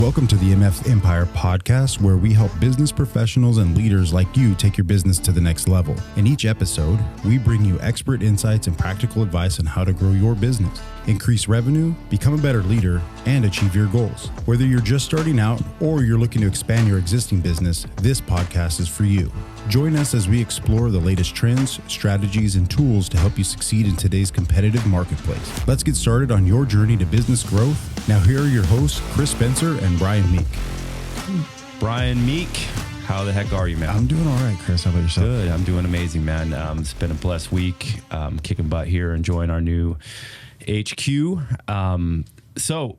Welcome to the MF Empire podcast, where we help business professionals and leaders like you take your business to the next level. In each episode, we bring you expert insights and practical advice on how to grow your business, increase revenue, become a better leader, and achieve your goals. Whether you're just starting out or you're looking to expand your existing business, this podcast is for you. Join us as we explore the latest trends, strategies, and tools to help you succeed in today's competitive marketplace. Let's get started on your journey to business growth. Now, here are your hosts, Kris Spencer and Brian Meek. Brian Meek, how the heck are you, man? I'm doing all right, Kris. How about yourself? Good. I'm doing amazing, man. It's been a blessed week. Kicking butt here, enjoying our new HQ. So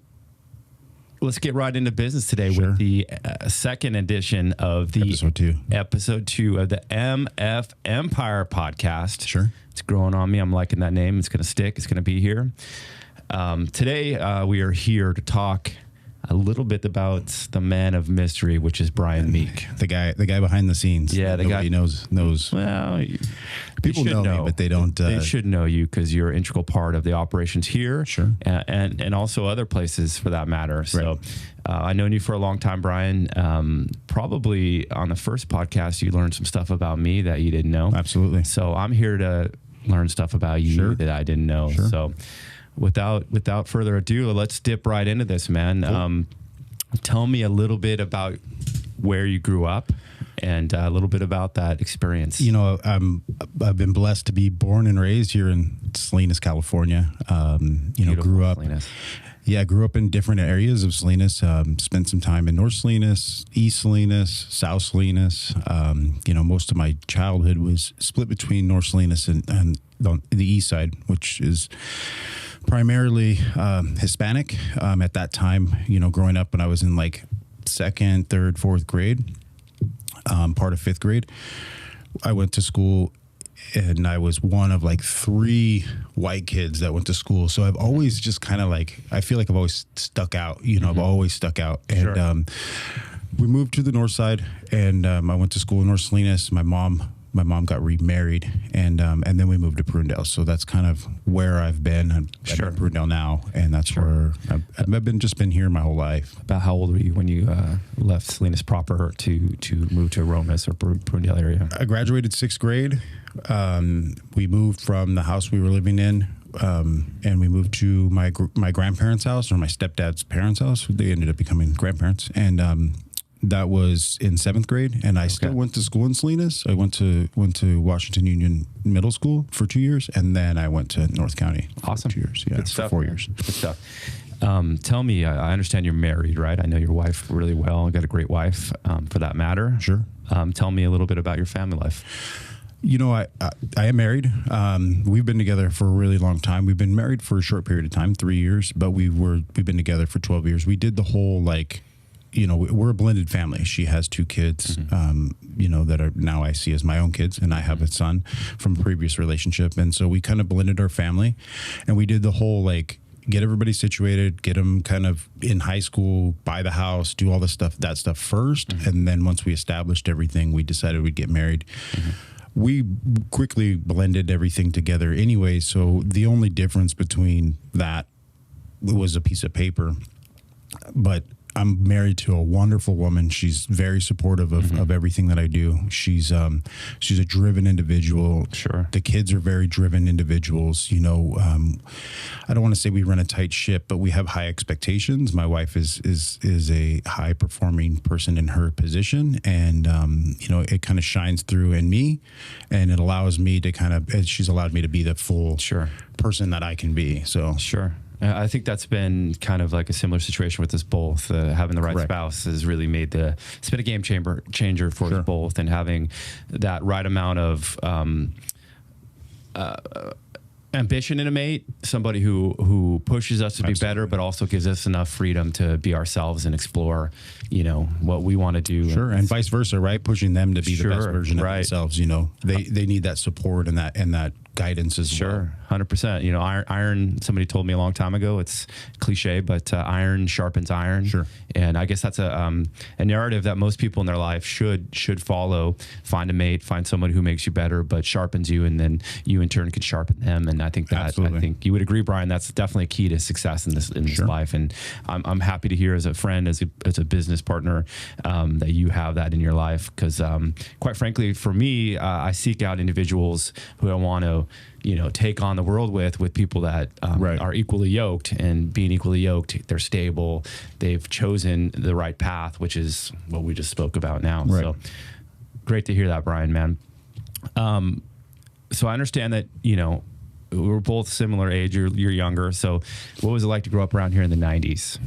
let's get right into business today with the second edition of the episode two of the MF Empire podcast. Sure. It's growing on me. I'm liking that name. It's going to stick. It's going to be here. Today, we are here to talk a little bit about the man of mystery, which is Brian Meek, the guy behind the scenes. Yeah, the Nobody guy knows. Well, people know me, but they don't. They should know you because you're an integral part of the operations here, and also other places for that matter. So, I've known you for a long time, Brian. Probably on the first podcast, you learned some stuff about me that you didn't know. Absolutely. So I'm here to learn stuff about you that I didn't know. Sure. So, without further ado, let's dip right into this, man. Cool. Tell me a little bit about where you grew up and a little bit about that experience. You know, I've been blessed to be born and raised here in Salinas, California. Grew up. Salinas. Yeah, grew up in different areas of Salinas. Spent some time in North Salinas, East Salinas, South Salinas. Most of my childhood was split between North Salinas and the east side, which is primarily Hispanic. At that time, growing up when I was in like second, third, fourth grade, part of fifth grade, I went to school and I was one of like three white kids that went to school. So I've always just kind of I feel like I've always stuck out, I've always stuck out. And we moved to the north side and I went to school in North Salinas. My mom got remarried and then we moved to Prudendale. So that's kind of where I've been. I'm in Prudendale now. And that's where I've been here my whole life. About how old were you when you left Salinas proper to move to Aromas or Prudendale area? I graduated sixth grade. We moved from the house we were living in, and we moved to my grandparents' house, or my stepdad's parents' house. They ended up becoming grandparents, and that was in seventh grade. And I still went to school in Salinas. I went to Washington Union Middle School for 2 years, and then I went to North County. Awesome. For 2 years, yeah, for 4 years. Good stuff. Tell me, I understand you're married, right? I know your wife really well. I got a great wife, for that matter. Sure. Tell me a little bit about your family life. I am married. We've been together for a really long time. We've been married for a short period of time, 3 years, but we've been together for 12 years. We did the whole we're a blended family. She has two kids, that are now I see as my own kids, and I have a son from a previous relationship. And so we kind of blended our family, and we did the whole get everybody situated, get them kind of in high school, buy the house, do all that stuff first. And then once we established everything, we decided we'd get married. We quickly blended everything together anyway. So the only difference between that was a piece of paper. But I'm married to a wonderful woman. She's very supportive of everything that I do. She's a driven individual. Sure. The kids are very driven individuals. I don't want to say we run a tight ship, but we have high expectations. My wife is a high performing person in her position, and it kind of shines through in me, and it allows me to she's allowed me to be the full person that I can be. So I think that's been kind of like a similar situation with us both. Having the right spouse has really it's been a game changer for us both, and having that right amount of ambition in a mate, somebody who pushes us to be better, but also gives us enough freedom to be ourselves and explore, what we want to do. And vice versa, right? Pushing them to be the best version of themselves. They need that support and that guidance as well. Sure, 100%. You know, iron. Somebody told me a long time ago. It's cliche, but iron sharpens iron. Sure. And I guess that's a narrative that most people in their life should follow. Find a mate, find someone who makes you better, but sharpens you, and then you in turn could sharpen them. And I think that Absolutely. I think you would agree, Brian. That's definitely a key to success in this Sure. life. And I'm happy to hear as a friend, as a business partner, that you have that in your life. Because quite frankly, for me, I seek out individuals who I want to, you know, take on the world with people that Right. are equally yoked, and being equally yoked, they're stable, they've chosen the right path, which is what we just spoke about now. Right. So great to hear that, Brian, man. So I understand that, you know, we're both similar age. You're younger. So what was it like to grow up around here in the 90s?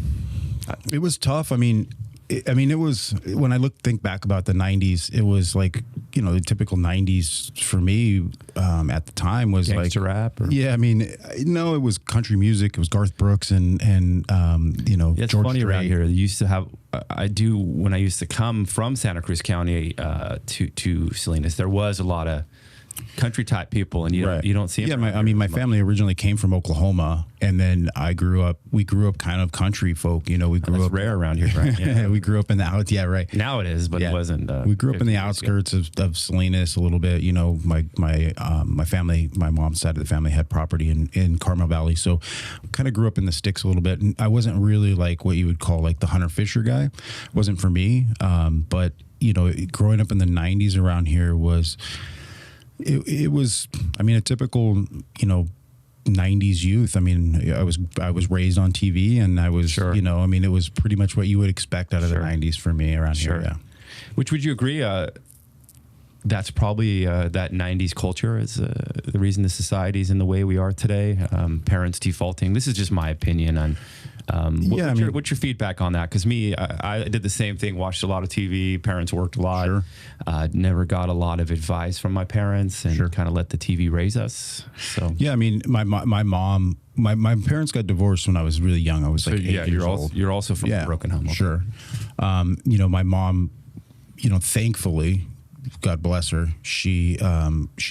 It was tough. I mean, it was, when I think back about the 90s, it was like, you know, the typical 90s for me at the time was Gangster like rap? Or? Yeah, I mean, no, it was country music. It was Garth Brooks and you know, It's George funny Strait. around here. They used to have, when I used to come from Santa Cruz County to Salinas, there was a lot of country type people, and you don't see them. Yeah, my family originally came from Oklahoma, and then we grew up kind of country folk. You know, we grew That's up rare around here, right? Yeah. we grew up in the out. Yeah, right. Now it is, but it wasn't. We grew up in the 50 years ago. outskirts of Salinas a little bit. You know, my family, my mom's side of the family had property in Carmel Valley, so kind of grew up in the sticks a little bit. And I wasn't really like what you would call like the hunter fisher guy. Wasn't for me. But you know, growing up in the 90s around here was. It was, I mean, a typical, you know, 90s youth. I mean, I was raised on TV, and I was, Sure. you know, I mean, it was pretty much what you would expect out of Sure. the 90s for me around Sure. here. Yeah. Which would you agree? That's probably that 90s culture is the reason the society's in the way we are today. Parents defaulting. This is just my opinion on. What's your feedback on that? Because I did the same thing. Watched a lot of TV. Parents worked a lot. Sure. Never got a lot of advice from my parents, and Sure. kind of let the TV raise us. So Yeah, I mean, my mom, my parents got divorced when I was really young. I was like 8 years old. You're also from a broken home. Okay. Sure. You know, my mom, you know, thankfully, God bless her, she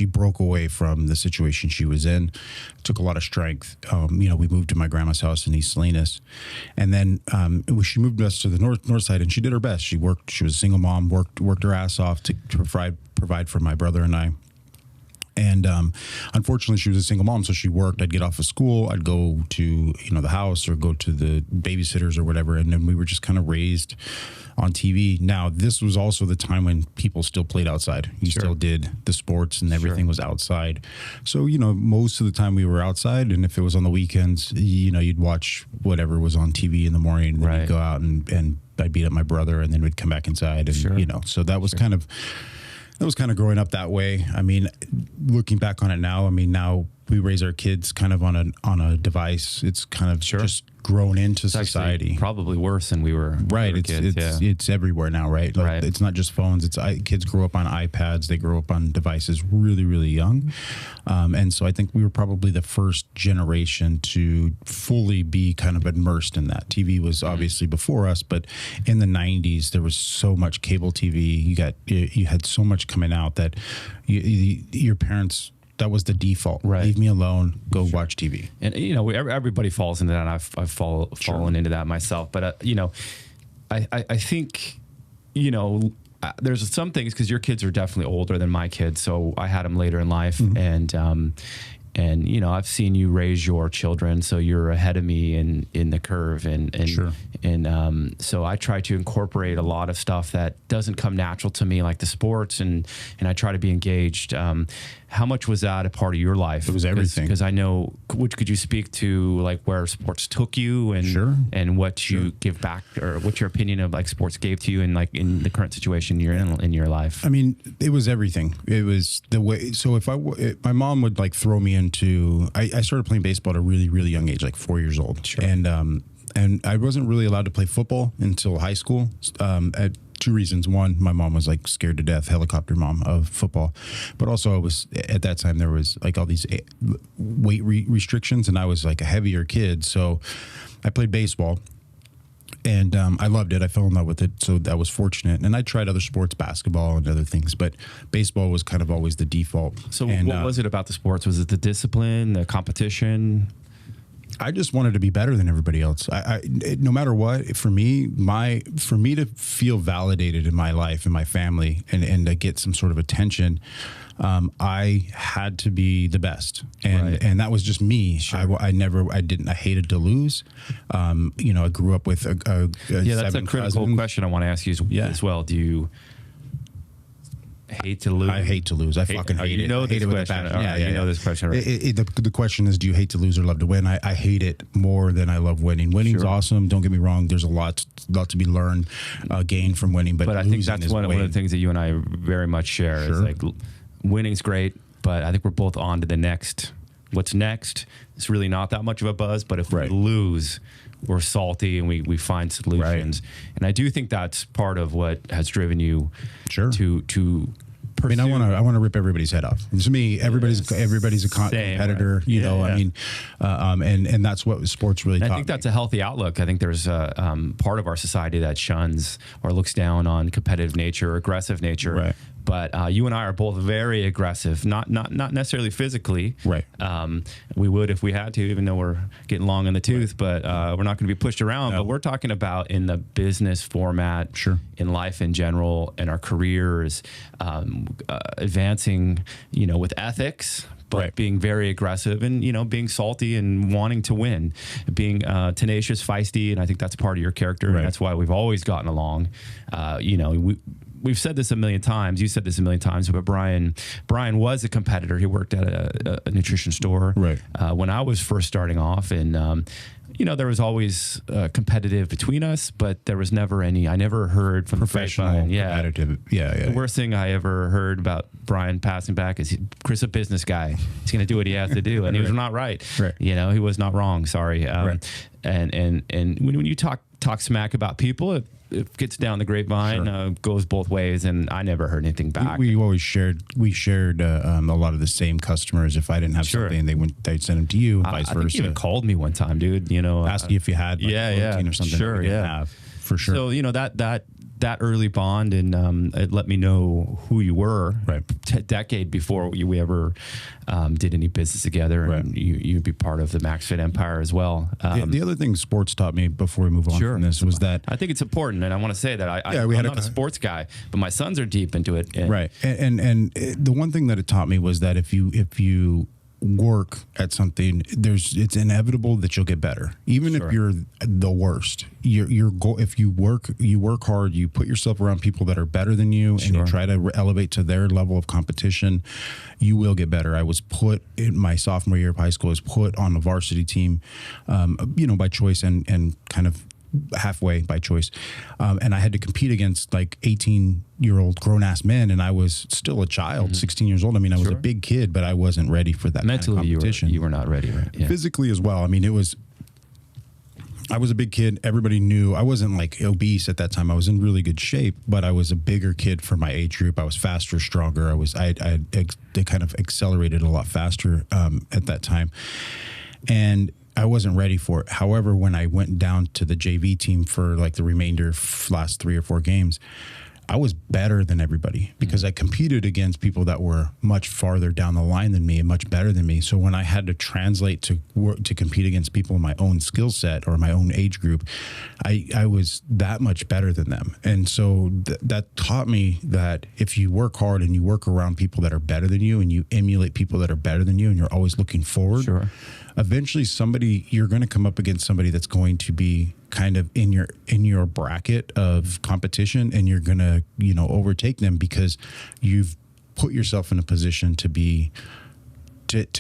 broke away from the situation she was in. Took a lot of strength. You know, we moved to my grandma's house in East Salinas, and then she moved us to the north side, and she did her best. She worked. She was a single mom. Worked her ass off to provide for my brother and I. And unfortunately, she was a single mom, so she worked. I'd get off of school, I'd go to, you know, the house or go to the babysitters or whatever, and then we were just kind of raised on TV. Now, this was also the time when people still played outside. You Sure. still did the sports, and everything Sure. was outside. So, you know, most of the time we were outside, and if it was on the weekends, you know, you'd watch whatever was on TV in the morning, and then Right. you'd go out and I'd beat up my brother, and then we'd come back inside, and Sure. you know, so that was kind of growing up that way. I mean, looking back on it now, I mean, now we raise our kids kind of on a device. It's kind of Sure. just grown into It's actually society. probably worse than we were. Right. Kids, It's everywhere now, right? Like, Right. It's not just phones. Kids grow up on iPads. They grow up on devices really, really young. And so I think we were probably the first generation to fully be kind of immersed in that. TV was obviously before us, but in the 90s, there was so much cable TV. You had so much coming out that your parents, that was the default. Right. Leave me alone. Go watch TV. And you know, everybody falls into that. And I've fallen into that myself. But you know, I think, you know, there's some things, because your kids are definitely older than my kids, so I had them later in life, and you know, I've seen you raise your children, so you're ahead of me in the curve, and Sure. and so I try to incorporate a lot of stuff that doesn't come natural to me, like the sports, and I try to be engaged. How much was that a part of your life? It was everything. Because I know, could you speak to like where sports took you, and Sure. and what you give back, or what's your opinion of like sports gave to you, and like in the current situation you're in your life? I mean, it was everything. It was the way. So if my mom would like throw me into, I started playing baseball at a really, really young age, like 4 years old. Sure. And I wasn't really allowed to play football until high school. At two reasons. One, my mom was like scared to death, helicopter mom of football. But also, at that time, there was like all these weight restrictions, and I was like a heavier kid. So I played baseball. And I loved it. I fell in love with it. So that was fortunate. And I tried other sports, basketball and other things, but baseball was kind of always the default. So and, what was it about the sports? Was it the discipline, the competition? I just wanted to be better than everybody else. No matter what, for me to feel validated in my life and my family and to get some sort of attention, I had to be the best, and that was just me. Sure. I hated to lose. I grew up with a that's a critical question I want to ask you as well. Do you hate to lose? I hate to lose. I fucking hate it. You know this question. You know this question. Right? The question is, do you hate to lose or love to win? I hate it more than I love winning. Winning's awesome. Don't get me wrong. There's a lot to be learned, gained from winning. But I think that's one of the things that you and I very much share. Is like winning's great, but I think we're both on to the next. What's next? It's really not that much of a buzz. But if we lose, we're salty and we find solutions. And I do think that's part of what has driven you to pursue. I mean, I want to rip everybody's head off. To me, everybody's a competitor. You know, I mean, and that's what sports really taught me. I think that's a healthy outlook. I think there's a part of our society that shuns or looks down on competitive nature or aggressive nature. Right. But you and I are both very aggressive, not necessarily physically. Right. We would if we had to, even though we're getting long in the tooth. But we're not going to be pushed around. No. But we're talking about in the business format, in life in general, in our careers, advancing, with ethics. But being very aggressive and, being salty and wanting to win, being tenacious, feisty. And I think that's part of your character. And that's why we've always gotten along. We've said this a million times. You said this a million times, but Brian was a competitor. He worked at a nutrition store when I was first starting off. And, there was always competitive between us, but there was never any, I never heard from professional, competitive. The worst thing I ever heard about Brian passing back is Kris, a business guy. He's going to do what he has to do. And he was not right. He was not wrong. Sorry. And when you talk smack about people, it gets down the grapevine, goes both ways, and I never heard anything back. We always shared a lot of the same customers. If I didn't have something, they'd send them to you, vice versa. Think you even called me one time, dude. Asked you if you had protein or something. For sure. So that early bond, and it let me know who you were. A decade before we ever did any business together, and you'd be part of the MaxFit empire as well. The other thing sports taught me before we move on from this was that I think it's important, and I want to say that I'm not a sports guy, but my sons are deep into it. And the one thing that it taught me was that if you work at something, it's inevitable that you'll get better, even if you're the worst. Your goal, if you work hard, you put yourself around people that are better than you, and you try to elevate to their level of competition, you will get better. I was put in my sophomore year of high school, I was put on the varsity team, by choice and kind of halfway by choice. And I had to compete against like 18-year-old grown-ass men, and I was still a child, 16 years old. I mean, I was a big kid, but I wasn't ready for that mentally kind of competition. You were not ready, right? Yeah. Physically as well. I mean, I was a big kid. Everybody knew I wasn't like obese at that time. I was in really good shape, but I was a bigger kid for my age group. I was faster, stronger. I kind of accelerated a lot faster at that time. And I wasn't ready for it. However, when I went down to the JV team for like the remainder of last 3 or 4 games, I was better than everybody because I competed against people that were much farther down the line than me and much better than me. So when I had to translate to compete against people in my own skill set or my own age group, I was that much better than them. And so that taught me that if you work hard and you work around people that are better than you and you emulate people that are better than you and you're always looking forward, eventually you're going to come up against somebody that's going to be kind of in your bracket of competition, and you're going to, overtake them because you've put yourself in a position to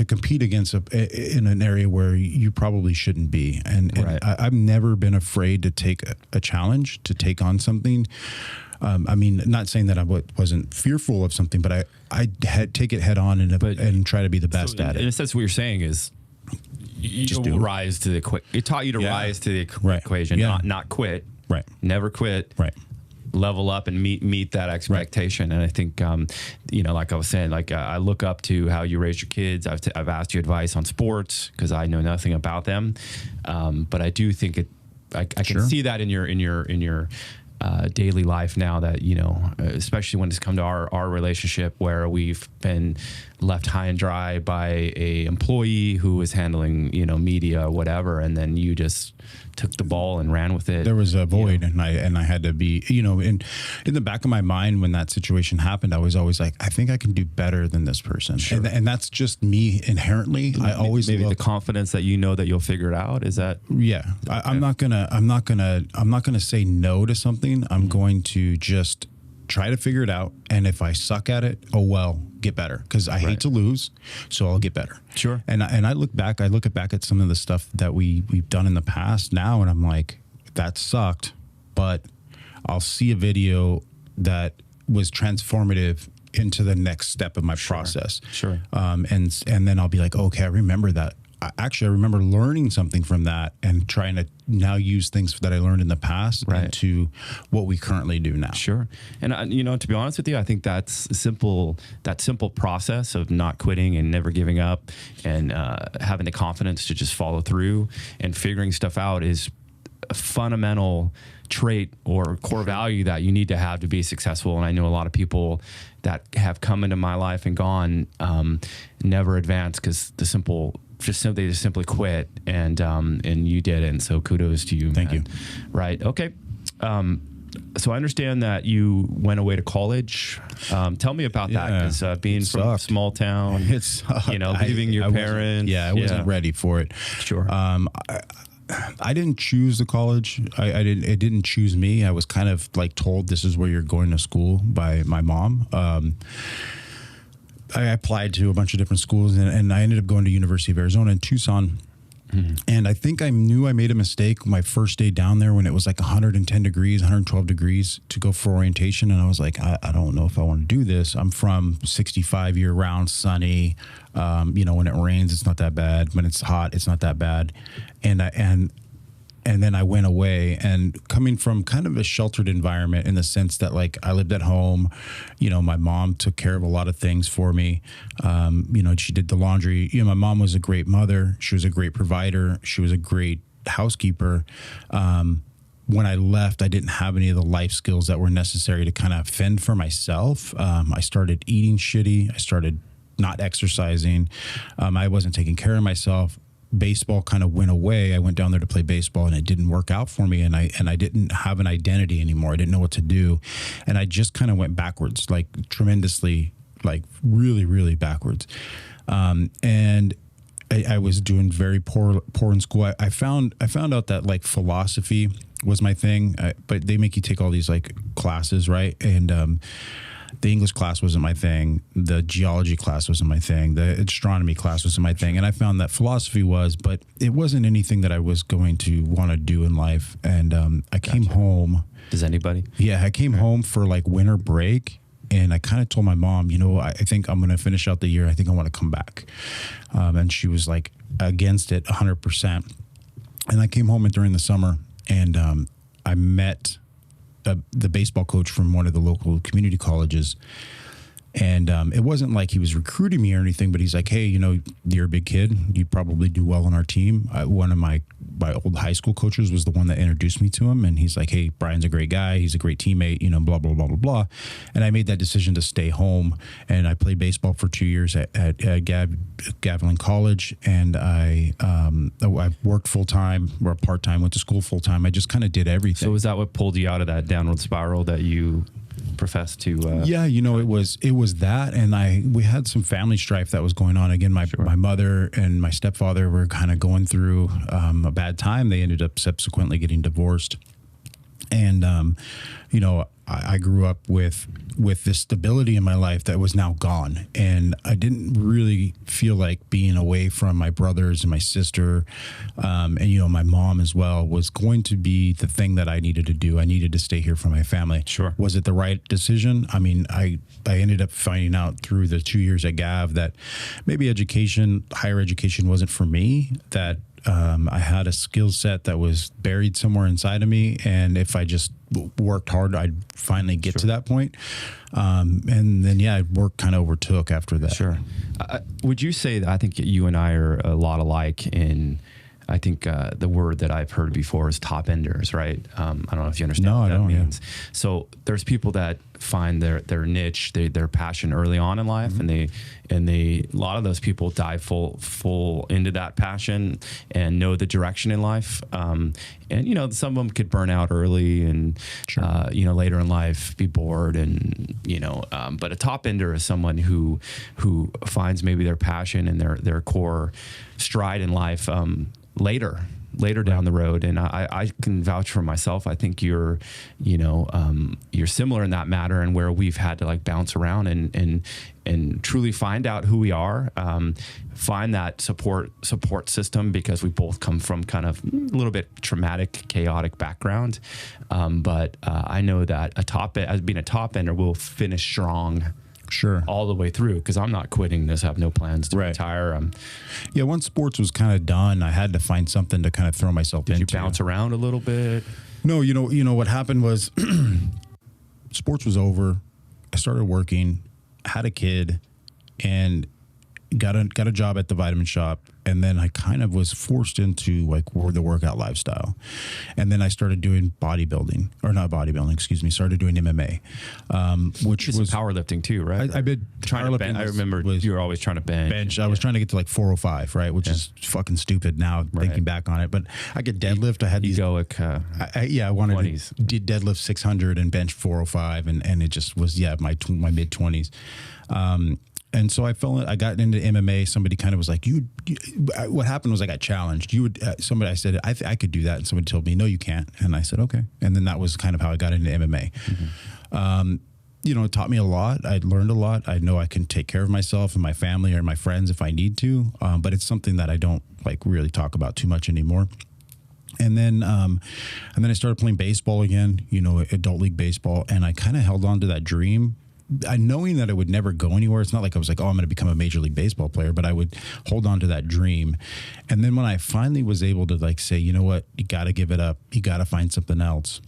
compete against in an area where you probably shouldn't be. And I've never been afraid to take a challenge, to take on something. I mean, not saying that I wasn't fearful of something, but I had take it head on and try to be the best at it. In a sense, what you're saying is, you rise to the it taught you to rise to the equation, not quit, never quit, level up and meet that expectation. And I think, like I was saying, I look up to how you raise your kids. I've asked you advice on sports because I know nothing about them, but I do think I can see that in your daily life now, that, you know, especially when it's come to our relationship, where we've been left high and dry by a employee who was handling, you know, media or whatever, and then you just took the ball and ran with it. There was a void, and I had to be, you know, in the back of my mind when that situation happened, I was always like, I think I can do better than this person. Sure. And that's just me inherently. I always maybe the confidence that you know that you'll figure it out. Is that? Yeah. Okay. I'm not gonna say no to something. I'm going to just try to figure it out. And if I suck at it, oh well, get better, because I hate to lose, so I'll get better. Sure. And I look back at some of the stuff that we've done in the past now, and I'm like, that sucked, but I'll see a video that was transformative into the next step of my process. Sure. And then I'll be like, okay, I remember that. I remember learning something from that and trying to now use things that I learned in the past into what we currently do now. Sure. And, you know, to be honest with you, I think that simple process of not quitting and never giving up, and having the confidence to just follow through and figuring stuff out, is a fundamental trait or core value that you need to have to be successful. And I know a lot of people that have come into my life and gone, never advance because they just simply quit, and you did it. And so kudos to you. Thank you. Right. Okay. So I understand that you went away to college. Tell me about that, because being from a small town, you know, leaving your parents. I wasn't ready for it. Sure. I didn't choose the college. It didn't choose me. I was kind of like told, this is where you're going to school by my mom. I applied to a bunch of different schools, and I ended up going to University of Arizona in Tucson. Mm-hmm. And I think I knew I made a mistake my first day down there when it was like 110 degrees, 112 degrees to go for orientation. And I was like, I don't know if I want to do this. I'm from 65 year round, sunny. You know, when it rains, it's not that bad. When it's hot, it's not that bad. And then I went away, and coming from kind of a sheltered environment in the sense that, like, I lived at home, you know, my mom took care of a lot of things for me. You know, she did the laundry. You know, my mom was a great mother. She was a great provider. She was a great housekeeper. When I left, I didn't have any of the life skills that were necessary to kind of fend for myself. I started eating shitty. I started not exercising. I wasn't taking care of myself. Baseball kind of went away. I went down there to play baseball, and it didn't work out for me. And I didn't have an identity anymore. I didn't know what to do. And I just kind of went backwards, like tremendously, like really, really backwards. And I was doing very poor in school. I found out that, like, philosophy was my thing, but they make you take all these, like, classes, right? And the English class wasn't my thing. The geology class wasn't my thing. The astronomy class wasn't my thing. And I found that philosophy was, but it wasn't anything that I was going to want to do in life. And I came home. Does anybody? Yeah, I came home for, like, winter break. And I kind of told my mom, you know, I think I'm going to finish out the year. I think I want to come back. And she was, like, against it 100%. And I came home during the summer, and I met the baseball coach from one of the local community colleges. And it wasn't like he was recruiting me or anything, but he's like, hey, you know, you're a big kid. You'd probably do well on our team. One of my old high school coaches was the one that introduced me to him. And he's like, hey, Brian's a great guy. He's a great teammate, you know, blah, blah, blah, blah, blah. And I made that decision to stay home. And I played baseball for 2 years at Gavilan College. And I worked full-time or part-time, went to school full-time. I just kind of did everything. So was that what pulled you out of that downward spiral that you professed to? Yeah, you know, it was that, and we had some family strife that was going on. Again, my mother and my stepfather were kind of going through a bad time. They ended up subsequently getting divorced, and you know, I grew up with this stability in my life that was now gone, and I didn't really feel like being away from my brothers and my sister, and you know, my mom as well, was going to be the thing that I needed to do. I needed to stay here for my family. Sure. Was it the right decision? I mean, I ended up finding out through the 2 years at Gav that maybe higher education wasn't for me, that I had a skill set that was buried somewhere inside of me, and if I just worked hard, I'd finally get to that point. And then, work kind of overtook after that. Sure. Would you say that, I think you and I are a lot alike in I think the word that I've heard before is top enders, right? I don't know if you understand No, what I that don't, means. So there's people that find their niche, their passion early on in life, and a lot of those people dive full into that passion and know the direction in life. And some of them could burn out early, and later in life be bored, and but a top ender is someone who finds maybe their passion and their core stride in life later down the road. And I can vouch for myself. I think you're similar in that matter, and where we've had to like bounce around and truly find out who we are, find that support system, because we both come from kind of a little bit traumatic, chaotic background. But I know that as being a top ender, will finish strong. Sure. All the way through, because I'm not quitting this. I have no plans to retire. Once sports was kind of done, I had to find something to kind of throw myself into. Did you bounce around a little bit? No, what happened was sports was over. I started working, had a kid, and got a job at the vitamin shop. And then I kind of was forced into like the workout lifestyle. And then I started doing started doing MMA, which was powerlifting too, right? I did trying to bench. I remember you were always trying to bench. I was trying to get to like 405, right? Which is fucking stupid now thinking back on it. But I could deadlift. I had these egoic. I wanted 20s. To deadlift 600 and bench 405, and it just was my mid 20s. And so I got into MMA. Somebody kind of was like, what happened was I got challenged. I said, I could do that. And somebody told me, no, you can't. And I said, okay. And then that was kind of how I got into MMA. It taught me a lot. I learned a lot. I know I can take care of myself and my family or my friends if I need to. But it's something that I don't like really talk about too much anymore. And then I started playing baseball again, adult league baseball. And I kind of held on to that dream, knowing that it would never go anywhere. It's not like I was like, I'm going to become a Major League Baseball player, but I would hold on to that dream. And then when I finally was able to like say, you know what, you got to give it up. You got to find something else.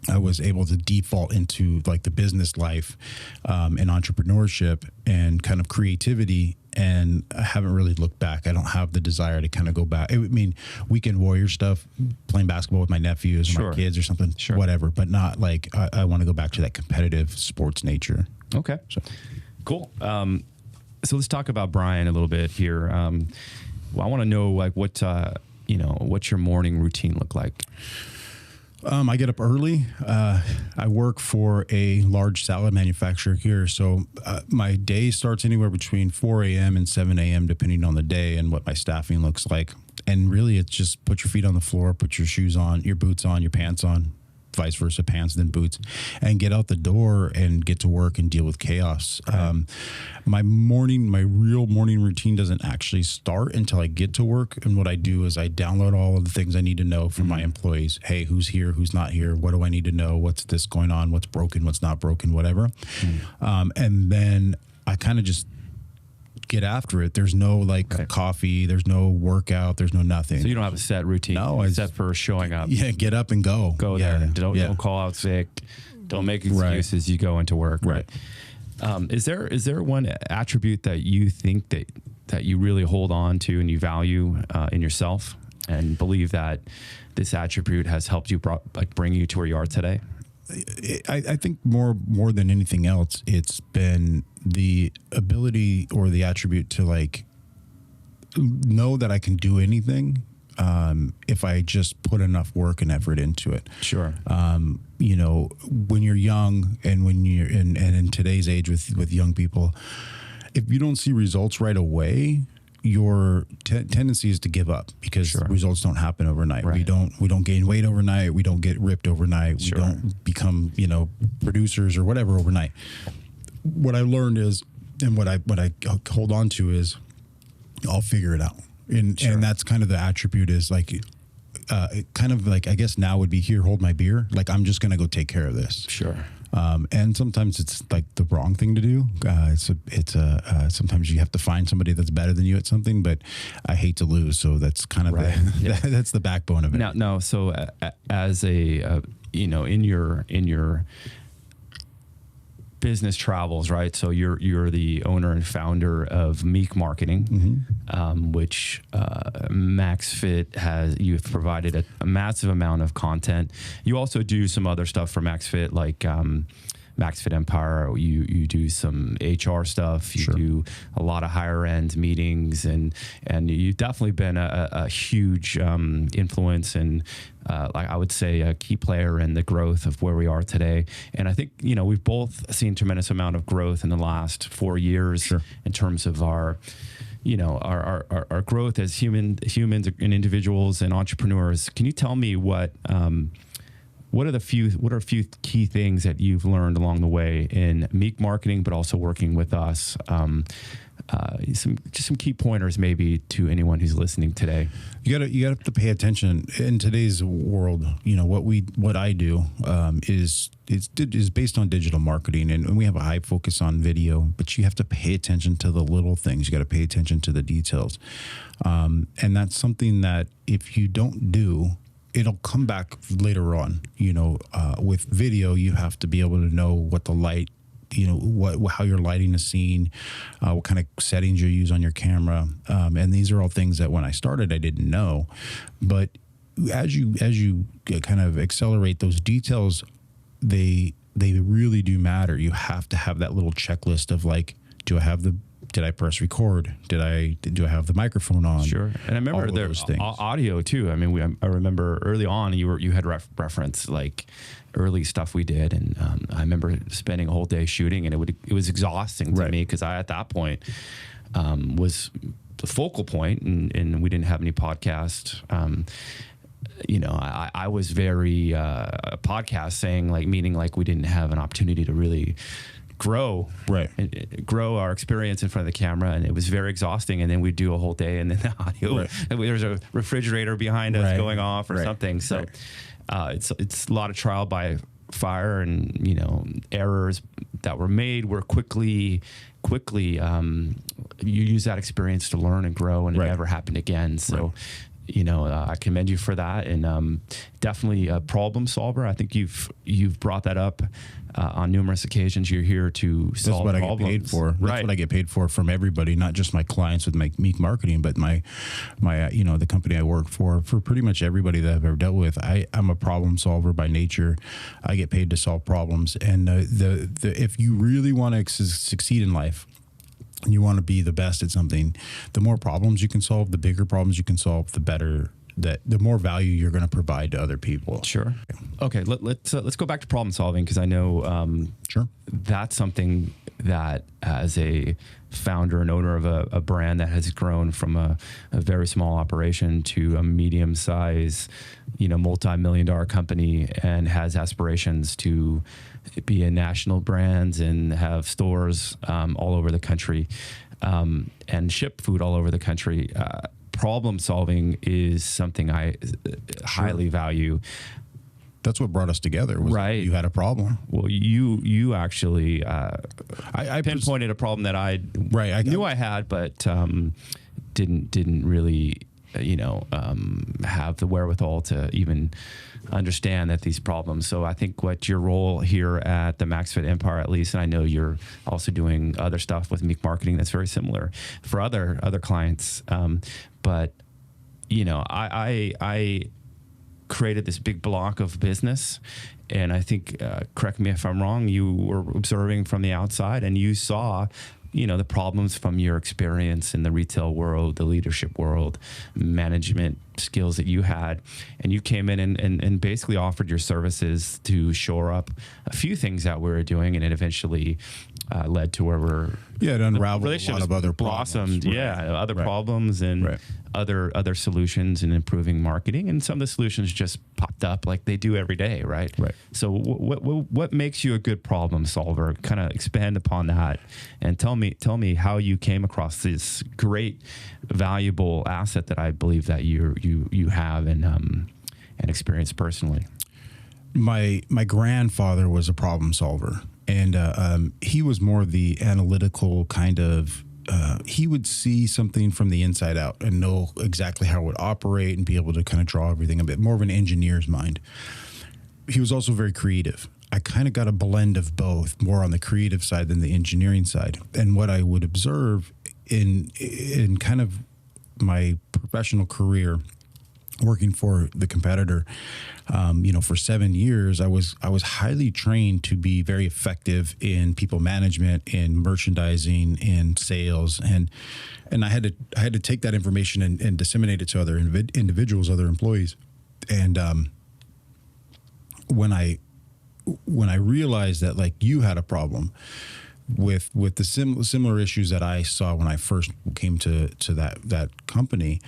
I was able to default into like the business life and entrepreneurship and kind of creativity. And I haven't really looked back. I don't have the desire to kind of go back. I mean, weekend warrior stuff, playing basketball with my nephews or my kids or something, whatever, but not like I want to go back to that competitive sports nature. Okay. Cool. So let's talk about Brian a little bit here. I want to know like what's your morning routine look like? I get up early. I work for a large salad manufacturer here. So my day starts anywhere between 4 a.m. and 7 a.m. depending on the day and what my staffing looks like. And really, it's just put your feet on the floor, put your shoes on, your boots on, your pants on, vice versa, pants, then boots, and get out the door and get to work and deal with chaos. Right. My real morning routine doesn't actually start until I get to work. And what I do is I download all of the things I need to know from my employees. Hey, who's here? Who's not here? What do I need to know? What's this going on? What's broken? What's not broken? Whatever. And then I kind of just get after it. There's no coffee. There's no workout. There's no nothing. So you don't have a set routine except for showing up. Yeah, get up and go. Go there. Don't call out sick. Don't make excuses. You go into work. Right. Is there one attribute that you think that you really hold on to and you value in yourself and believe that this attribute has helped you bring you to where you are today? I think more than anything else, it's been the ability or the attribute to like know that I can do anything if I just put enough work and effort into it. Sure. When you're young and when you're in today's age with young people, if you don't see results right away, your tendency is to give up because results don't happen overnight. Right. We don't gain weight overnight. We don't get ripped overnight. We don't become, producers or whatever overnight. What I learned is, and what I hold on to is, I'll figure it out. And that's kind of the attribute is like, kind of like, I guess now would be here, hold my beer. Like, I'm just going to go take care of this. Sure. And sometimes it's like the wrong thing to do. Sometimes you have to find somebody that's better than you at something, but I hate to lose. So that's kind of that's the backbone of it. No. So as a, in your business travels, right? So you're the owner and founder of Meek Marketing, which MaxFit you've provided a massive amount of content. You also do some other stuff for MaxFit, like MaxFit Empire. You do some HR stuff. You do a lot of higher end meetings, and you've definitely been a huge influence and like I would say a key player in the growth of where we are today. And I think we've both seen tremendous amount of growth in the last 4 years in terms of our our growth as humans and individuals and entrepreneurs. Can you tell me what are a few key things that you've learned along the way in Meek Marketing, but also working with us? Some key pointers maybe to anyone who's listening today. You got to pay attention in today's world. What I do is based on digital marketing, and we have a high focus on video. But you have to pay attention to the little things. You got to pay attention to the details, and that's something that if you don't do, it'll come back later on. With video, you have to be able to know what the light, how you're lighting a scene, what kind of settings you use on your camera. And these are all things that when I started, I didn't know. But as you kind of accelerate those details, they really do matter. You have to have that little checklist of like, did I press record? Do I have the microphone on? Sure. And I remember there's audio too. I mean, I remember early on you had reference like early stuff we did, and I remember spending a whole day shooting, and it was exhausting to me because I at that point was the focal point, and we didn't have any podcast. I was very podcast saying meaning we didn't have an opportunity to really grow our experience in front of the camera, and it was very exhausting. And then we'd do a whole day, and then the audio, there's a refrigerator behind us going off or something. So it's a lot of trial by fire, and errors that were made were quickly you use that experience to learn and grow, and it never happened again. So I commend you for that, and definitely a problem solver. I think you've brought that up on numerous occasions. You're here to solve problems. That's what I get paid for. That's what I get paid for from everybody, not just my clients with my Meek Marketing, but my the company I work for pretty much everybody that I've ever dealt with. I'm a problem solver by nature. I get paid to solve problems, and if you really want to succeed in life, and you want to be the best at something, the more problems you can solve, the bigger problems you can solve, the better, the more value you're going to provide to other people. Sure. Okay. Let's go back to problem solving, because I know that's something that as a founder and owner of a brand that has grown from a very small operation to a medium size, multi-million-dollar company, and has aspirations to be a national brand and have stores all over the country, and ship food all over the country. Problem solving is something I highly value. That's what brought us together. You had a problem. Well, you actually I pinpointed a problem that I knew I had, but didn't really have the wherewithal to even understand that these problems. So I think what your role here at the MaxFit Empire, at least, and I know you're also doing other stuff with Meek Marketing that's very similar for other clients. But I created this big block of business, and I think, correct me if I'm wrong, you were observing from the outside, and you saw the problems from your experience in the retail world, the leadership world, management skills that you had, and you came in and basically offered your services to shore up a few things that we were doing, and it eventually led to where we're it unraveled a lot of other blossomed problems. Other problems and other solutions in improving marketing, and some of the solutions just popped up like they do every day, right? So what makes you a good problem solver? Kind of expand upon that, and tell me how you came across this great, valuable asset that I believe that you have and experience personally. My grandfather was a problem solver, and he was more the analytical kind of. He would see something from the inside out and know exactly how it would operate and be able to kind of draw everything a bit more of an engineer's mind. He was also very creative. I kind of got a blend of both, more on the creative side than the engineering side. And what I would observe in kind of my professional career, working for the competitor, for 7 years, I was highly trained to be very effective in people management, in merchandising, in sales, and I had to take that information and disseminate it to other individuals, other employees. And when I realized that, like, you had a problem with the similar issues that I saw when I first came to that company,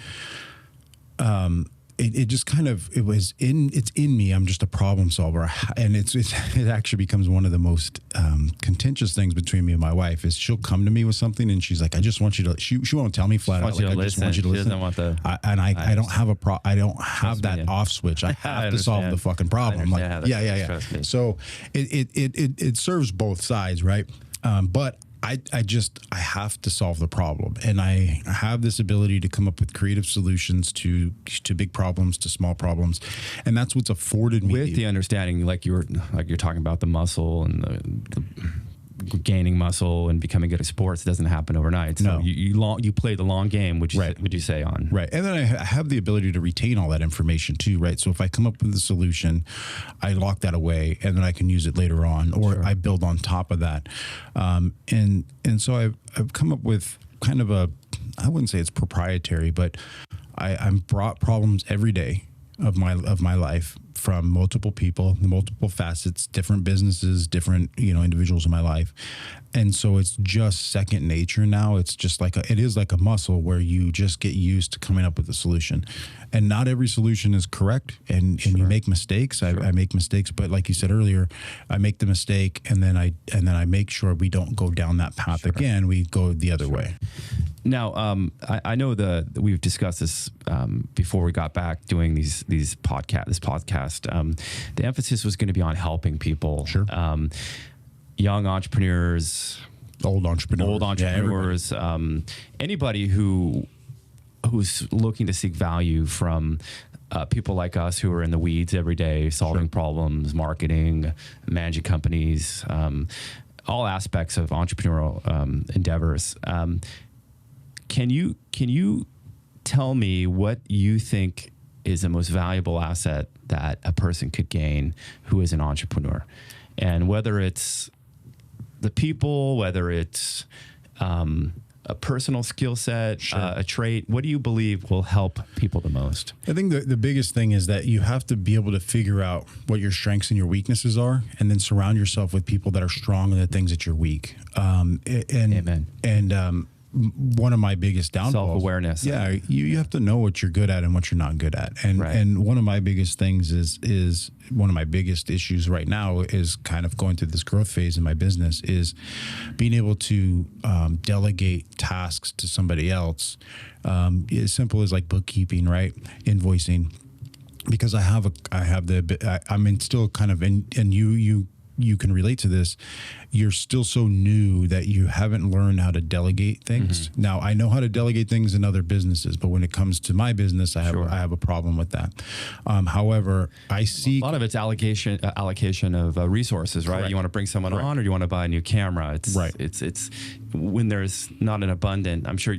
it just kind of, it's in me. I'm just a problem solver. And it actually becomes one of the most contentious things between me and my wife is she'll come to me with something and she's like, I just want you to, she won't tell me flat out. Like, I just want you to listen. Doesn't want the, I don't have I don't have that off switch. I have to solve the fucking problem. I'm like, yeah. So it serves both sides, right? But I have to solve the problem, and I have this ability to come up with creative solutions to big problems, to small problems, and that's what's afforded me with the understanding, like you're talking about the muscle and the gaining muscle and becoming good at sports. It doesn't happen overnight. So you play the long game, would you say on right? And then I have the ability to retain all that information too, right? So if I come up with a solution, I lock that away, and then I can use it later on, or I build on top of that. And so I've come up with kind of I wouldn't say it's proprietary, but I'm brought problems every day of my life from multiple people, multiple facets, different businesses, different, individuals in my life. And so it's just second nature now. It's just it is like a muscle where you just get used to coming up with a solution. And not every solution is correct. And you make mistakes. Sure. I make mistakes, but like you said earlier, I make the mistake and then I make sure we don't go down that path again. We go the other way. Now, I know we've discussed this before we got back doing this podcast. The emphasis was going to be on helping people. Sure. Young entrepreneurs, old entrepreneurs, anybody who's looking to seek value from people like us who are in the weeds every day, solving problems, marketing, managing companies, all aspects of entrepreneurial endeavors. Can you tell me what you think is the most valuable asset that a person could gain who is an entrepreneur? And whether it's the people, whether it's a personal skill set, a trait, what do you believe will help people the most? I think the biggest thing is that you have to be able to figure out what your strengths and your weaknesses are, and then surround yourself with people that are strong in the things that you're weak. Amen. And one of my biggest downfalls, self-awareness. Yeah, you have to know what you're good at and what you're not good at. And one of my biggest things is one of my biggest issues right now is kind of going through this growth phase in my business is being able to delegate tasks to somebody else. As simple as like bookkeeping, right? Invoicing, because I'm in still kind of in, and you can relate to this. You're still so new that you haven't learned how to delegate things. Mm-hmm. Now, I know how to delegate things in other businesses, but when it comes to my business, I have a problem with that. However, I see a lot of it's allocation of resources, right? Correct. You want to bring someone on, or you want to buy a new camera. It's when there's not an abundant. I'm sure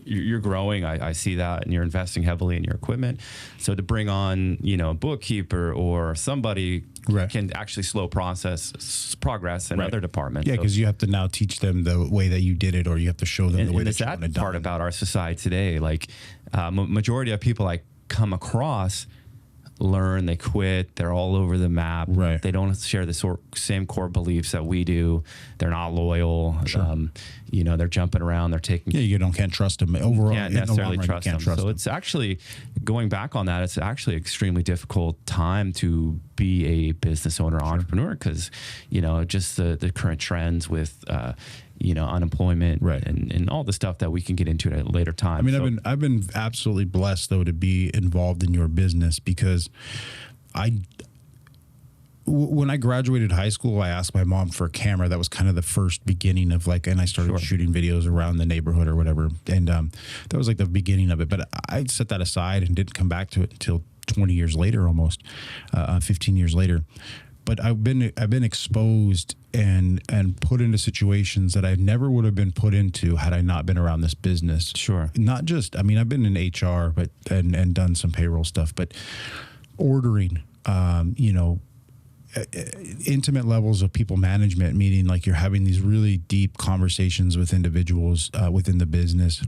you're growing. I see that, and you're investing heavily in your equipment. So to bring on, a bookkeeper or somebody can actually slow progress in other departments. Yeah, because you have to now teach them the way that you did it, or you have to show them the way that you want it done. And the sad part about our society today, like majority of people I come across learn, they quit, they're all over the map. Right. They don't share the same core beliefs that we do. They're not loyal. Sure. They're jumping around. They're taking. Yeah, you can't trust them overall. Can't necessarily trust them. So them. It's actually going back on that. It's actually an extremely difficult time to be a business owner, entrepreneur, because just the current trends with. Unemployment, and all the stuff that we can get into at a later time. I mean, I've been absolutely blessed though to be involved in your business, because when I graduated high school, I asked my mom for a camera. That was kind of the first beginning of and I started shooting videos around the neighborhood or whatever. And that was like the beginning of it. But I set that aside and didn't come back to it until 20 years later, almost 15 years later. but I've been exposed and put into situations that I never would have been put into had I not been around this business. Sure. Not just, I mean, I've been in HR, but and done some payroll stuff, but ordering, intimate levels of people management, meaning like you're having these really deep conversations with individuals within the business,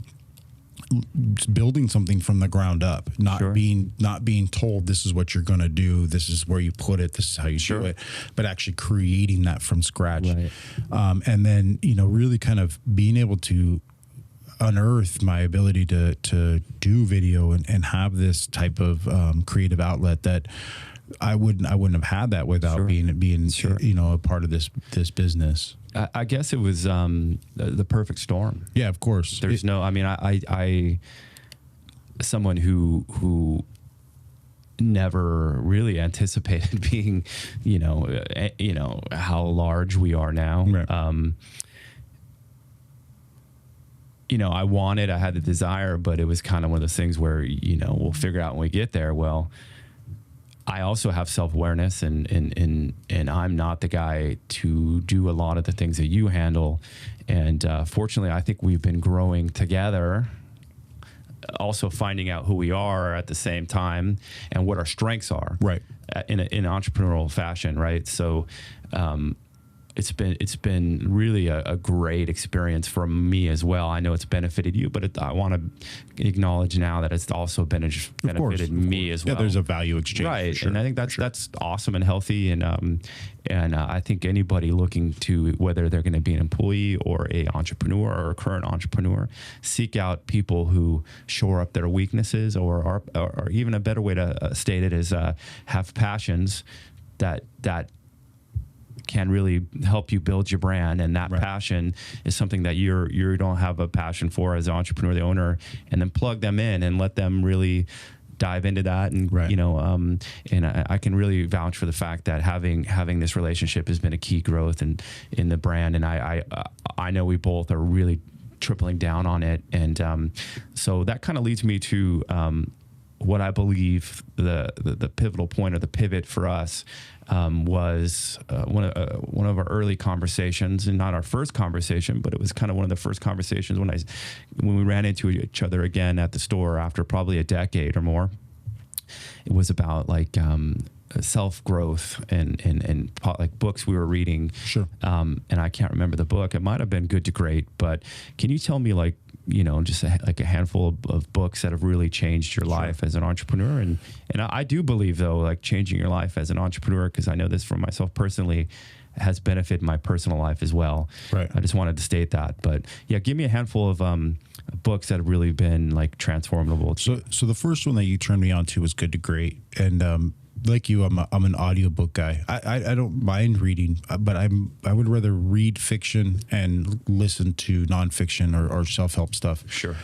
building something from the ground up, not being told this is what you're going to do, this is where you put it, this is how you do it, but actually creating that from scratch. Right. And then, really kind of being able to unearth my ability to do video and have this type of creative outlet that I wouldn't have had that without being a part of this business. I guess it was the perfect storm. Yeah, of course. There's I someone who never really anticipated being, how large we are now. Right. I had the desire, but it was kind of one of those things where, we'll figure out when we get there. Well, I also have self-awareness and I'm not the guy to do a lot of the things that you handle. And fortunately, I think we've been growing together, also finding out who we are at the same time and what our strengths are, right, in an entrepreneurial fashion, right? So it's been really a great experience for me as well. I know it's benefited you, but I want to acknowledge now that it's also benefited me as well. Yeah, there's a value exchange, right? Sure. And I think that's awesome and healthy. And I think anybody looking to, whether they're going to be an employee or a entrepreneur or a current entrepreneur, seek out people who shore up their weaknesses, or even a better way to state it is have passions that can really help you build your brand, and that passion is something that you don't have a passion for as an entrepreneur, the owner, and then plug them in and let them really dive into that. And and I can really vouch for the fact that having this relationship has been a key growth in the brand, and I know we both are really tripling down on it, and so that kind of leads me to what I believe the pivotal point or the pivot for us was one of our early conversations, and not our first conversation, but it was kind of one of the first conversations when we ran into each other again at the store after probably a decade or more. It was about like self-growth and like books we were reading. Sure. And I can't remember the book. It might have been Good to Great, but can you tell me just a handful of books that have really changed your life as an entrepreneur? And I do believe, though, like changing your life as an entrepreneur, because I know this from myself personally, has benefited my personal life as well. Right. I just wanted to state that. But yeah, give me a handful of books that have really been like transformable. So the first one that you turned me on to was Good to Great. And like you, I'm an audiobook guy. I don't mind reading, but I would rather read fiction and listen to nonfiction or self-help stuff. Sure.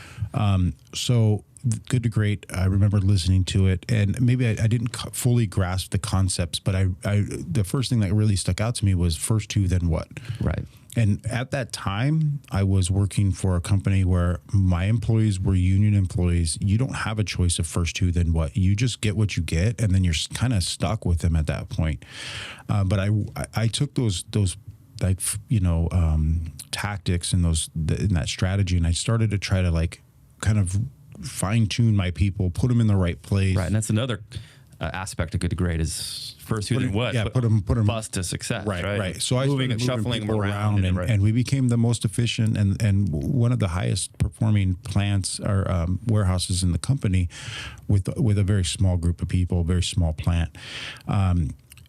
So Good to Great, I remember listening to it, and maybe I didn't fully grasp the concepts, but the first thing that really stuck out to me was first who, then what. Right. And at that time, I was working for a company where my employees were union employees. You don't have a choice of first who, then what. You just get what you get, and then you're kind of stuck with them at that point. But I took those like tactics and in that strategy, and I started to try to like kind of fine tune my people, put them in the right place. Right, and that's another aspect of Good to Great is first who, then what. Yeah, put them bus to success. Right. So I started shuffling them around, and we became the most efficient and one of the highest performing plants or warehouses in the company, with a very small group of people, very small plant.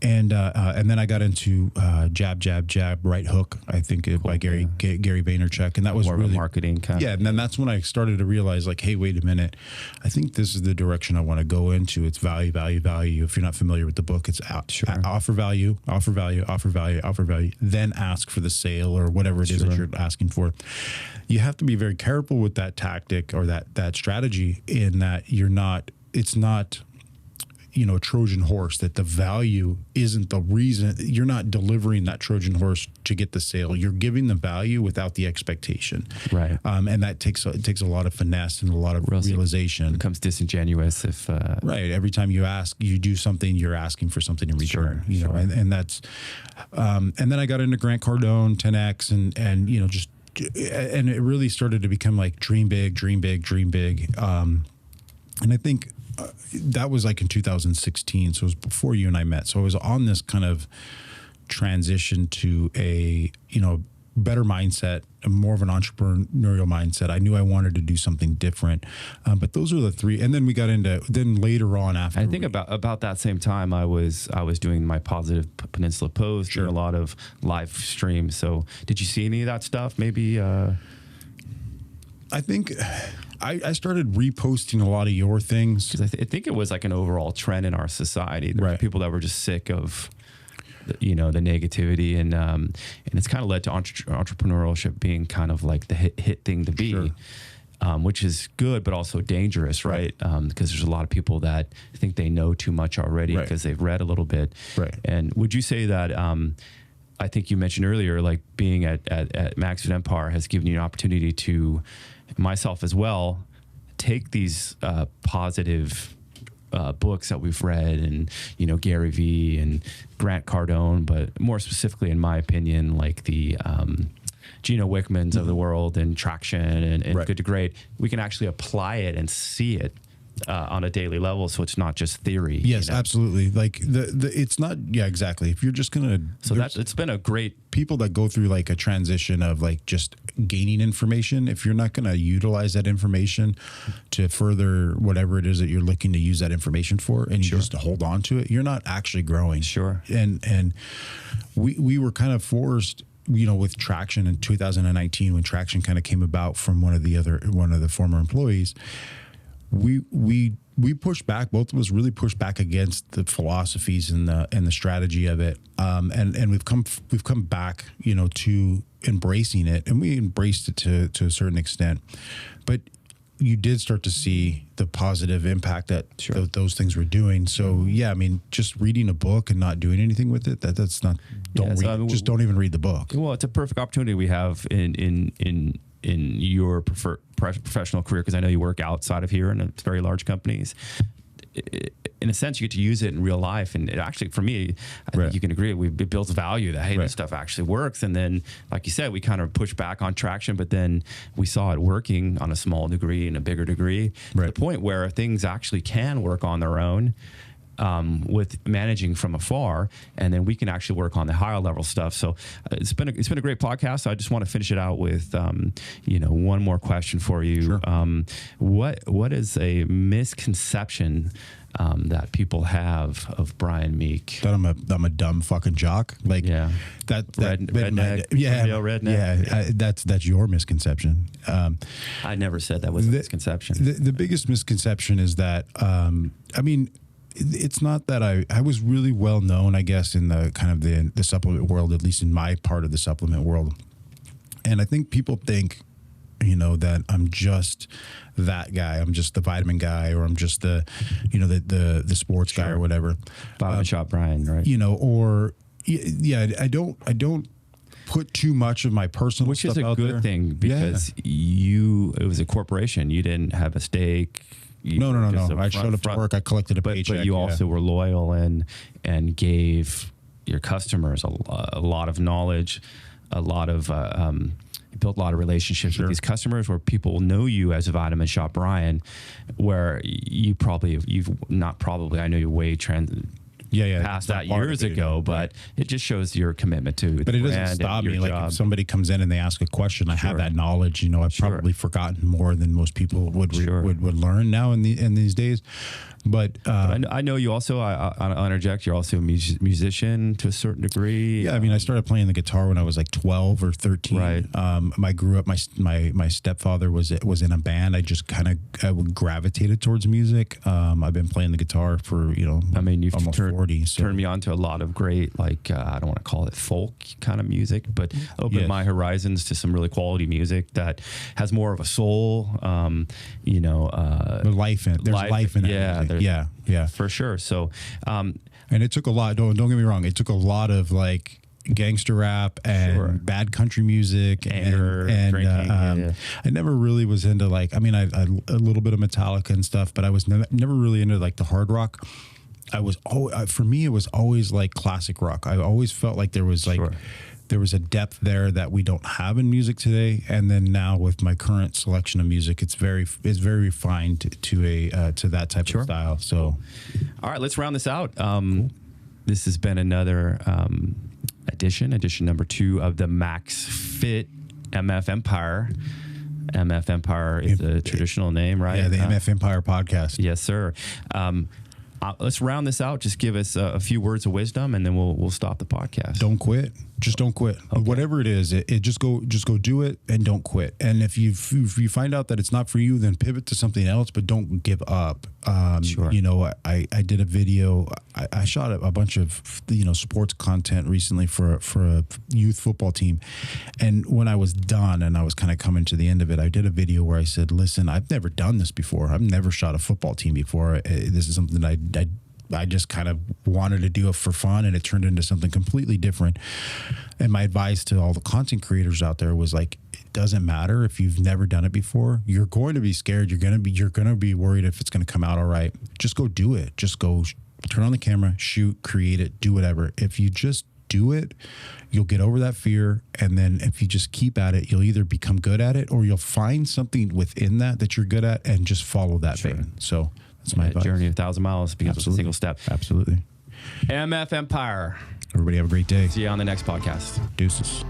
And then I got into Jab, Jab, Jab, Right Hook, I think, by Gary Vaynerchuk. And that was more really marketing kind of. Yeah, and then that's when I started to realize, like, hey, wait a minute. I think this is the direction I want to go into. It's value, value, value. If you're not familiar with the book, it's offer value, offer value, offer value, offer value, then ask for the sale or whatever it is that you're asking for. You have to be very careful with that tactic or that strategy, in that it's not a Trojan horse, that the value isn't the reason. You're not delivering that Trojan horse to get the sale. You're giving the value without the expectation. Right. And that takes a lot of finesse and a lot of realization. It becomes disingenuous if right. Every time you do something, you're asking for something in return. And that's and then I got into Grant Cardone, 10X, and just, and it really started to become like dream big, dream big, dream big. And I think that was like in 2016. So it was before you and I met. So I was on this kind of transition to a, better mindset, more of an entrepreneurial mindset. I knew I wanted to do something different. But those are the three. And then we got into, then later on after. I think about that same time, I was doing my Positive Peninsula post, doing a lot of live streams. So did you see any of that stuff? Maybe, I think I started reposting a lot of your things. Because I think it was like an overall trend in our society. There were people that were just sick of, the negativity, and it's kind of led to entrepreneurship being kind of like the hit thing to be, which is good, but also dangerous, right? Because there's a lot of people that think they know too much already because they've read a little bit. Right. And would you say that, I think you mentioned earlier, like being at MaxFit Empire has given you an opportunity to, myself as well, take these positive books that we've read, and Gary Vee and Grant Cardone, but more specifically, in my opinion, like the Gino Wickmans of the world, and Traction and Good to Great. We can actually apply it and see it on a daily level, so it's not just theory. Yes, absolutely. Like it's not. Yeah, exactly. If you're just gonna, it's been a great people that go through like a transition of like just gaining information. If you're not gonna utilize that information to further whatever it is that you're looking to use that information for, and you just hold on to it, you're not actually growing. Sure. And we were kind of forced, with Traction in 2019, when Traction kind of came about from one of the former employees. We pushed back. Both of us really pushed back against the philosophies and the strategy of it. And we've come back, to embracing it, and we embraced it to a certain extent. But you did start to see the positive impact that those things were doing. So yeah, I mean, just reading a book and not doing anything with it, that's not. Just don't even read the book. Well, it's a perfect opportunity we have in your professional career, because I know you work outside of here in very large companies. In a sense, you get to use it in real life, and it actually, for me, I think you can agree, it builds value that, hey, this stuff actually works. And then, like you said, we kind of pushed back on Traction, but then we saw it working on a small degree and a bigger degree, to the point where things actually can work on their own. With managing from afar, and then we can actually work on the higher level stuff. So it's been a great podcast. So I just want to finish it out with one more question for you. Sure. What is a misconception that people have of Brian Meek? That I'm a dumb fucking jock. Like redneck. That's your misconception. I never said that was a misconception. The biggest misconception is that it's not that I was really well known, I guess, in the kind of the supplement world, at least in my part of the supplement world. And I think people think, that I'm just that guy. I'm just the vitamin guy, or I'm just the sports guy or whatever. Vitamin Shop Brian, right? I don't put too much of my personal stuff out there. Which is a good thing, because it was a corporation. You didn't have a stake. No. I showed up to work. I collected a paycheck. But you also were loyal and gave your customers a lot of knowledge, a lot of built a lot of relationships with these customers, where people know you as a Vitamin Shop Brian, where I know you way past that years ago, but it just shows your commitment to but it doesn't stop me. Like if somebody comes in and they ask a question, I have that knowledge. I've probably forgotten more than most people would learn now in these days. But I know you also, I'll interject, you're also a musician to a certain degree. Yeah, I mean, I started playing the guitar when I was like 12 or 13. Right. I grew up, my stepfather was in a band. I just kind of gravitated towards music. I've been playing the guitar for, you've almost turned majority. So. Turned me on to a lot of great, like, I don't want to call it folk kind of music, but opened my horizons to some really quality music that has more of a soul, you know. Life in, there's life in it. Yeah. For sure. So, and it took a lot, don't get me wrong, it took a lot of like gangster rap and bad country music, anger, and drinking. I never really was into like, I mean, I a little bit of Metallica and stuff, but I was never really into like the hard rock. I was always, for me, it was always like classic rock. I always felt like there was like, there was a depth there that we don't have in music today. And then now with my current selection of music, it's very refined to that type of style. So, all right, let's round this out. This has been another edition number 2 of the MaxFit MF Empire. MF Empire is a traditional name, right? Yeah, the MF Empire podcast. Yes, sir. Let's round this out. Just give us a few words of wisdom, and then we'll stop the podcast. Don't quit. Just don't quit. Okay. Whatever it is, it just go do it and don't quit. And if you find out that it's not for you, then pivot to something else, but don't give up. You know, I did a video. I shot a bunch of, you know, sports content recently for a youth football team. And when I was done and I was kind of coming to the end of it, I did a video where I said, listen, I've never done this before. I've never shot a football team before. This is something that I just kind of wanted to do it for fun, and it turned into something completely different. And my advice to all the content creators out there was like, it doesn't matter if you've never done it before. You're going to be scared. You're going to be worried if it's going to come out all right. Just go do it. Just go turn on the camera, shoot, create it, do whatever. If you just do it, you'll get over that fear. And then if you just keep at it, you'll either become good at it or you'll find something within that you're good at and just follow that vein. So that's my advice. Journey of 1,000 miles begins with a single step. Absolutely. MF Empire. Everybody have a great day. See you on the next podcast. Deuces.